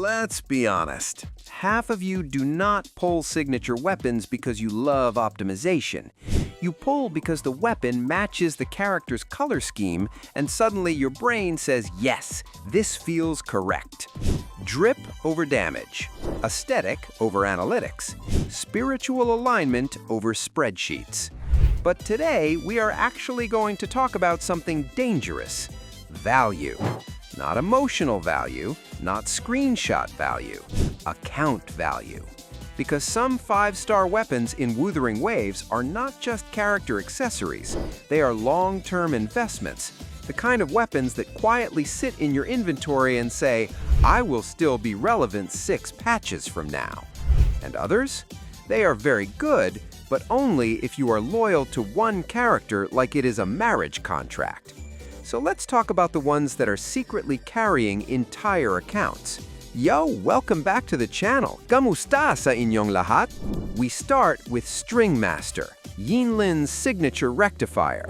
Let's be honest. Half of you do not pull signature weapons because you love optimization. You pull because the weapon matches the character's color scheme, and suddenly your brain says, yes, this feels correct. Drip over damage. Aesthetic over analytics. Spiritual alignment over spreadsheets. But today, we are actually going to talk about something dangerous. Value. Not emotional value, not screenshot value, account value. Because some 5-star weapons in Wuthering Waves are not just character accessories, they are long-term investments, the kind of weapons that quietly sit in your inventory and say, I will still be relevant 6 patches from now. And others? They are very good, but only if you are loyal to one character like it is a marriage contract. So let's talk about the ones that are secretly carrying entire accounts. Yo, welcome back to the channel. Kamusta sa inyong lahat? We start with Stringmaster, Yinlin's signature rectifier.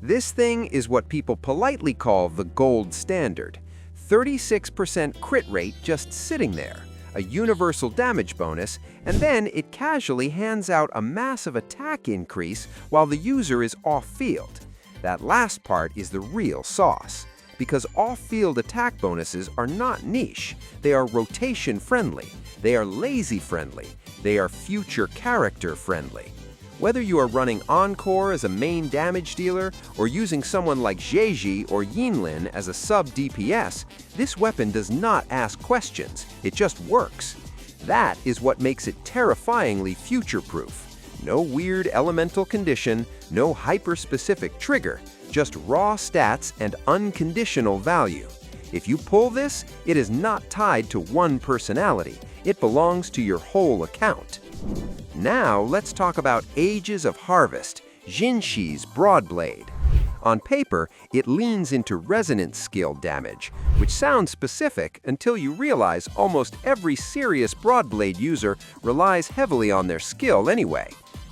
This thing is what people politely call the gold standard. 36% crit rate just sitting there, a universal damage bonus, and then it casually hands out a massive attack increase while the user is off-field. That last part is the real sauce, because off-field attack bonuses are not niche. They are rotation-friendly, they are lazy-friendly, they are future character-friendly. Whether you are running Encore as a main damage dealer or using someone like Zani or Yinlin as a sub-DPS, this weapon does not ask questions, it just works. That is what makes it terrifyingly future-proof. No weird elemental condition, no hyper-specific trigger, just raw stats and unconditional value. If you pull this, it is not tied to one personality. It belongs to your whole account. Now let's talk about Ages of Harvest, Jinxi's broadblade. On paper, it leans into resonance skill damage, which sounds specific until you realize almost every serious broadblade user relies heavily on their skill anyway.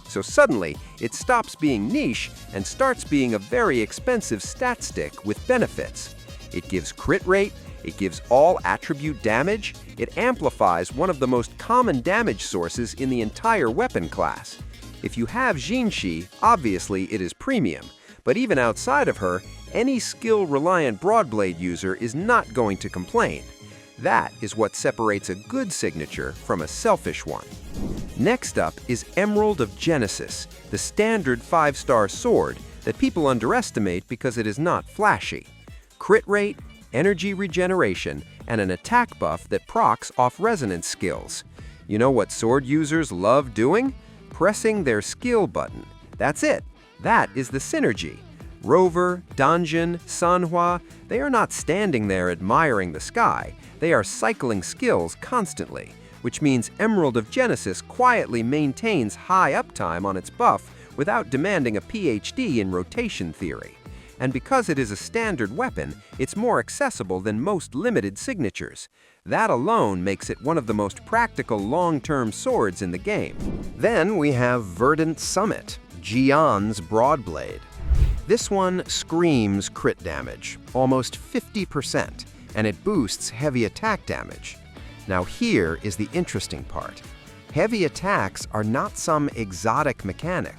So suddenly, it stops being niche and starts being a very expensive stat stick with benefits. It gives crit rate, it gives all attribute damage, it amplifies one of the most common damage sources in the entire weapon class. If you have Jinxi, obviously it is premium, but even outside of her, any skill-reliant broadblade user is not going to complain. That is what separates a good signature from a selfish one. Next up is Emerald of Genesis, the standard 5-star sword that people underestimate because it is not flashy. Crit rate, energy regeneration, and an attack buff that procs off resonance skills. You know what sword users love doing? Pressing their skill button. That's it. That is the synergy. Rover, Dungeon, Sanhua, they are not standing there admiring the sky. They are cycling skills constantly, which means Emerald of Genesis quietly maintains high uptime on its buff without demanding a PhD in rotation theory. And because it is a standard weapon, it's more accessible than most limited signatures. That alone makes it one of the most practical long-term swords in the game. Then we have Verdant Summit, Jian's broadblade. This one screams crit damage, almost 50%, and it boosts heavy attack damage. Now here is the interesting part. Heavy attacks are not some exotic mechanic.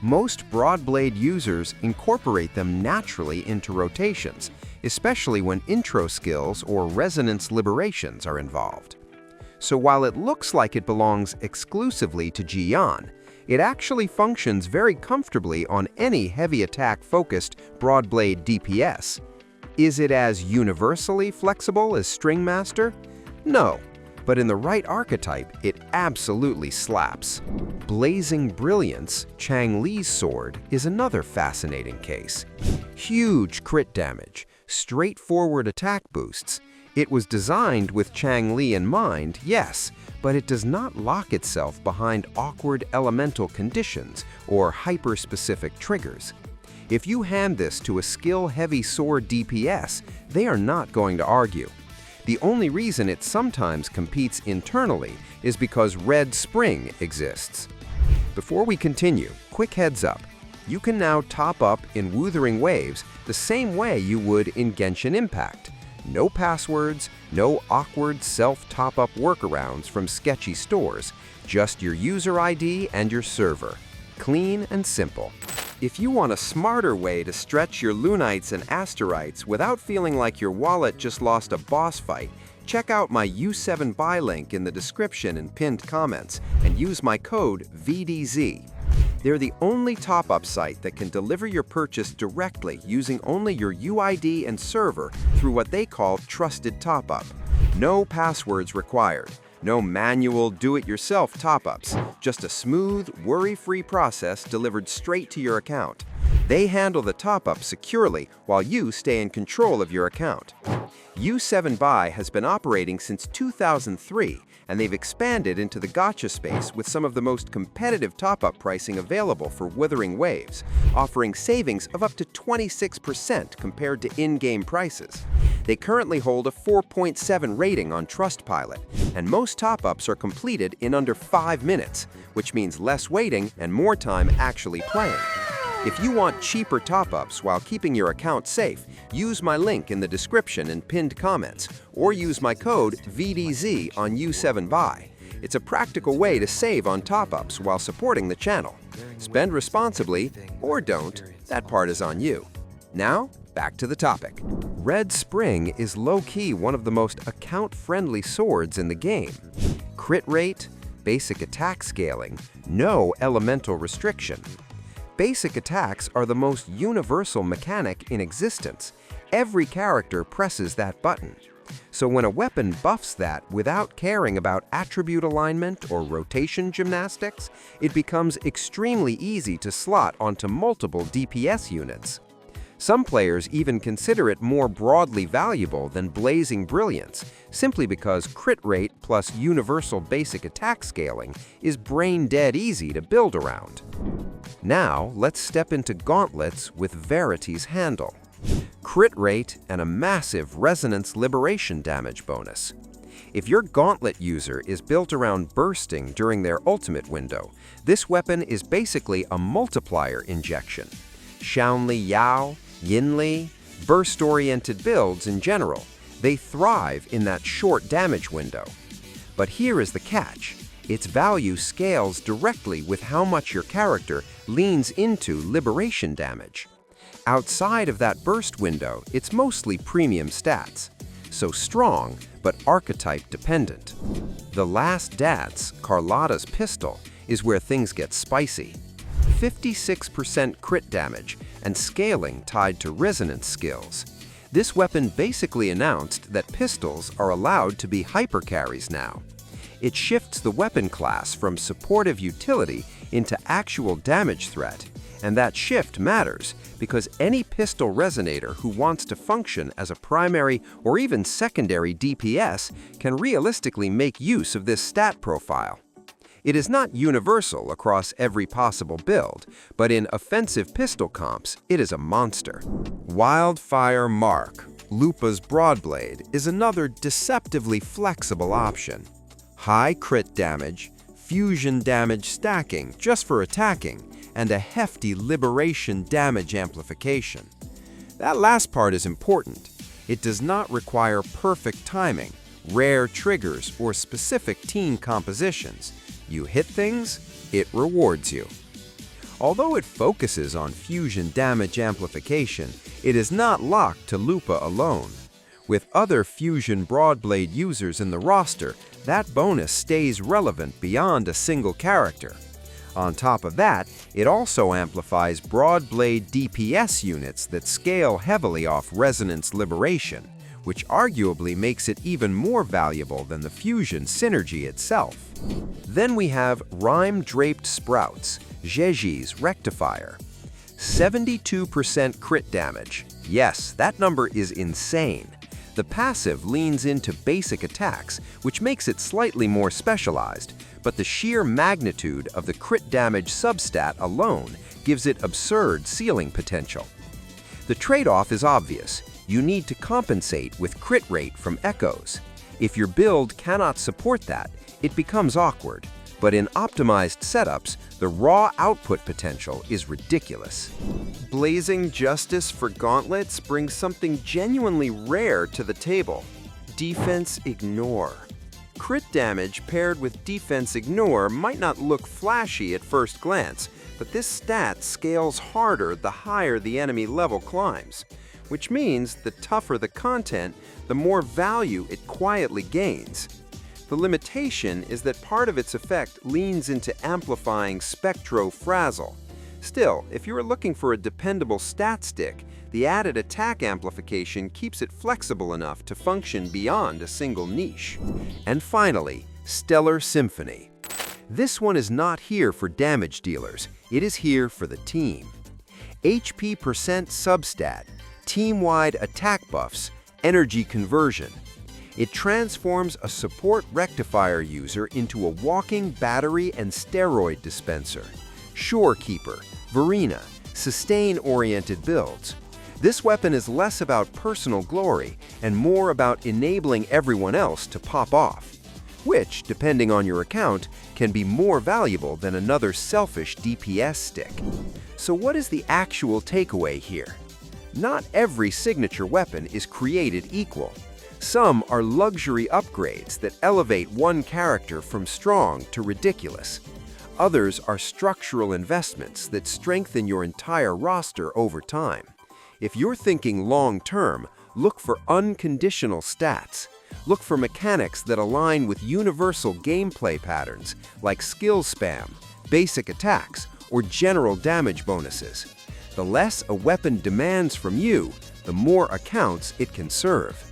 Most broadblade users incorporate them naturally into rotations, especially when intro skills or resonance liberations are involved. So while it looks like it belongs exclusively to Jian, it actually functions very comfortably on any heavy attack-focused broadblade DPS. Is it as universally flexible as Stringmaster? No, but in the right archetype, it absolutely slaps. Blazing Brilliance, Chang Li's sword, is another fascinating case. Huge crit damage, straightforward attack boosts. It was designed with Chang Li in mind, yes, but it does not lock itself behind awkward elemental conditions or hyper-specific triggers. If you hand this to a skill-heavy sword DPS, they are not going to argue. The only reason it sometimes competes internally is because Red Spring exists. Before we continue, quick heads up. You can now top up in Wuthering Waves the same way you would in Genshin Impact. No passwords, no awkward self-top-up workarounds from sketchy stores, just your user ID and your server. Clean and simple. If you want a smarter way to stretch your Lunites and Asterites without feeling like your wallet just lost a boss fight, check out my U7 buy link in the description and pinned comments and use my code VeeDizzy. They're the only top-up site that can deliver your purchase directly using only your UID and server through what they call trusted top-up. No passwords required. No manual do-it-yourself top-ups, just a smooth, worry-free process delivered straight to your account. They handle the top-up securely while you stay in control of your account. U7 Buy has been operating since 2003, and they've expanded into the gacha space with some of the most competitive top-up pricing available for Wuthering Waves, offering savings of up to 26% compared to in-game prices. They currently hold a 4.7 rating on Trustpilot, and most top-ups are completed in under 5 minutes, which means less waiting and more time actually playing. If you want cheaper top-ups while keeping your account safe, use my link in the description and pinned comments, or use my code VeeDizzy on U7 Buy. It's a practical way to save on top-ups while supporting the channel. Spend responsibly, or don't, that part is on you. Now, back to the topic. Red Spring is low-key one of the most account-friendly swords in the game. Crit rate, basic attack scaling, no elemental restriction. Basic attacks are the most universal mechanic in existence. Every character presses that button. So when a weapon buffs that without caring about attribute alignment or rotation gymnastics, it becomes extremely easy to slot onto multiple DPS units. Some players even consider it more broadly valuable than Blazing Brilliance, simply because crit rate plus universal basic attack scaling is brain-dead easy to build around. Now, let's step into gauntlets with Verity's handle. Crit rate and a massive resonance liberation damage bonus. If your gauntlet user is built around bursting during their ultimate window, this weapon is basically a multiplier injection. Xiaonli Yao, Yinli, burst-oriented builds in general, they thrive in that short damage window. But here is the catch. Its value scales directly with how much your character leans into liberation damage. Outside of that burst window, it's mostly premium stats. So strong, but archetype dependent. The last dance, Carlotta's pistol, is where things get spicy. 56% crit damage and scaling tied to resonance skills. This weapon basically announced that pistols are allowed to be hypercarries now. It shifts the weapon class from supportive utility into actual damage threat, and that shift matters because any pistol resonator who wants to function as a primary or even secondary DPS can realistically make use of this stat profile. It is not universal across every possible build, but in offensive pistol comps, it is a monster. Wildfire Mark, Lupa's broadblade, is another deceptively flexible option. High crit damage, fusion damage stacking just for attacking, and a hefty liberation damage amplification. That last part is important. It does not require perfect timing, rare triggers, or specific team compositions. You hit things, it rewards you. Although it focuses on fusion damage amplification, it is not locked to Lupa alone. With other fusion broadblade users in the roster, that bonus stays relevant beyond a single character. On top of that, it also amplifies broadblade DPS units that scale heavily off resonance liberation, which arguably makes it even more valuable than the fusion synergy itself. Then we have Rime-draped sprouts, Zheji's rectifier. 72% crit damage. Yes, that number is insane. The passive leans into basic attacks, which makes it slightly more specialized, but the sheer magnitude of the crit damage substat alone gives it absurd ceiling potential. The trade-off is obvious. You need to compensate with crit rate from echoes. If your build cannot support that, it becomes awkward. But in optimized setups, the raw output potential is ridiculous. Blazing Justice for gauntlets brings something genuinely rare to the table: Defense Ignore. Crit damage paired with Defense Ignore might not look flashy at first glance, but this stat scales harder the higher the enemy level climbs, which means the tougher the content, the more value it quietly gains. The limitation is that part of its effect leans into amplifying spectro-frazzle. Still, if you are looking for a dependable stat stick, the added attack amplification keeps it flexible enough to function beyond a single niche. And finally, Stellar Symphony. This one is not here for damage dealers, it is here for the team. HP percent substat, team-wide attack buffs, energy conversion. It transforms a support rectifier user into a walking battery and steroid dispenser. Shorekeeper, Verena, sustain-oriented builds. This weapon is less about personal glory and more about enabling everyone else to pop off, which, depending on your account, can be more valuable than another selfish DPS stick. So what is the actual takeaway here? Not every signature weapon is created equal. Some are luxury upgrades that elevate one character from strong to ridiculous. Others are structural investments that strengthen your entire roster over time. If you're thinking long-term, look for unconditional stats. Look for mechanics that align with universal gameplay patterns like skill spam, basic attacks, or general damage bonuses. The less a weapon demands from you, the more accounts it can serve.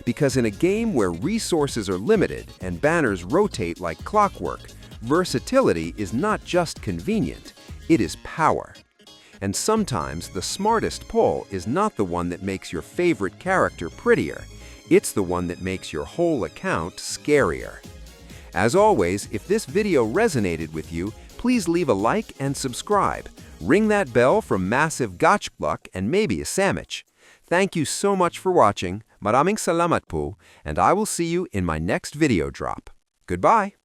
Because in a game where resources are limited and banners rotate like clockwork, versatility is not just convenient, it is power. And sometimes the smartest pull is not the one that makes your favorite character prettier, it's the one that makes your whole account scarier. As always, if this video resonated with you, please leave a like and subscribe. Ring that bell for massive gotchbluck and maybe a sandwich. Thank you so much for watching, maraming salamat po, and I will see you in my next video drop. Goodbye!